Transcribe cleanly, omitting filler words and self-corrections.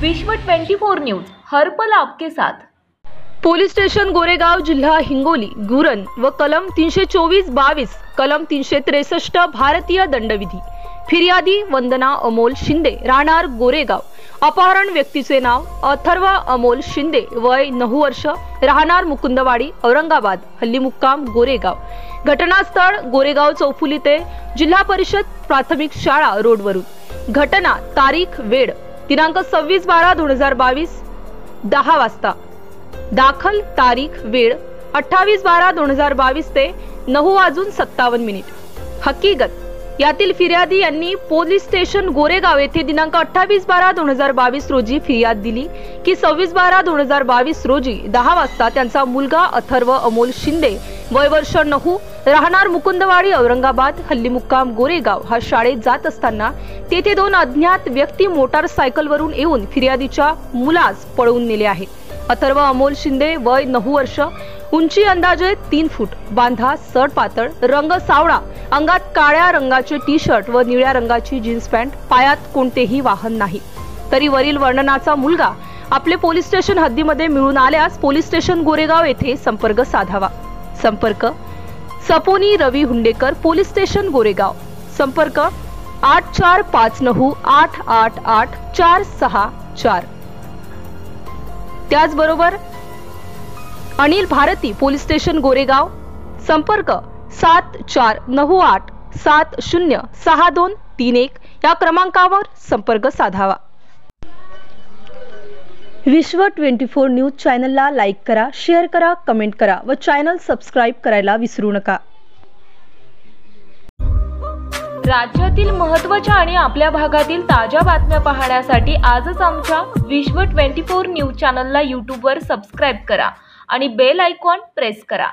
विश्व 24 न्यूज हर पल आपके साथ। पोलीस स्टेशन गोरेगाव, जिल्हा हिंगोली, गुरण व कलम 324-22, कलम 363 भारतीय दंडविधी। फिर्यादी वंदना अमोल शिंदे, राहणार गोरेगाव। अपहरण व्यक्तीचे नाव अथर्व अमोल शिंदे, वय 9 वर्ष, राहणार मुकुंदवाडी, औरंगाबाद, हल्ली मुक्काम गोरेगाव। घटनास्थळ गोरेगाव चौफुली ते जिल्हा परिषद प्राथमिक शाळा रोडवरून। घटना तारीख वेळ दिनांक 26/12/2022 10 वाजता। दाखल तारीख वेळ 28/12/2022 ते 9:57 हकीकत यातील फिर्यादी यांनी पोलीस स्टेशन गोरेगाव येथे दिनांक 28/12/2022 रोजी फिर्याद दिली की 26/12/2022 रोजी 10 वाजता त्यांचा मुलगा अथर्व अमोल शिंदे, वय वर्ष 9, राहणार मुकुंदवाडी, औरंगाबाद, हल्ली मुक्काम गोरेगाव हा शाळेत जात असताना तेथे 2 अज्ञात व्यक्ती मोटारसायकलवरून येऊन फिर्यादीच्या मुलास पळवून नेले आहे। अथर्व अमोल शिंदे, वय 9 वर्ष, उंची अंदाजे 3 फूट, बांधा सडपातळ, रंग सावळा, अंगात काळ्या रंगाचे टी शर्ट व निळ्या रंगाची जीन्स पॅन्ट, पायात कोणतेही वाहन नाही। तरी वरील वर्णनाचा मुलगा आपले पोलीस स्टेशन हद्दीमध्ये मिळून आल्यास पोलीस स्टेशन गोरेगाव येथे संपर्क साधावा। संपर्क सपोनी रवी हुंडेकर, पोलीस स्टेशन गोरेगाव। संपर्क 8459888464। त्याचबरोबर अनिल भारती, पोलीस स्टेशन गोरेगाव। संपर्क 7498706231 या क्रमांकावर संपर्क साधावा। विश्व 24 न्यूज चॅनलला लाईक करा, शेअर करा, कमेंट करा व चॅनल सबस्क्राइब करायला विसरू नका। राज्यातील महत्त्वाच्या आणि आपल्या भागातील ताज्या बातम्या पाहण्यासाठी आजच आमच्या विश्व 24 न्यूज चॅनलला YouTube वर सबस्क्राइब करा आणि बेल आयकॉन प्रेस करा।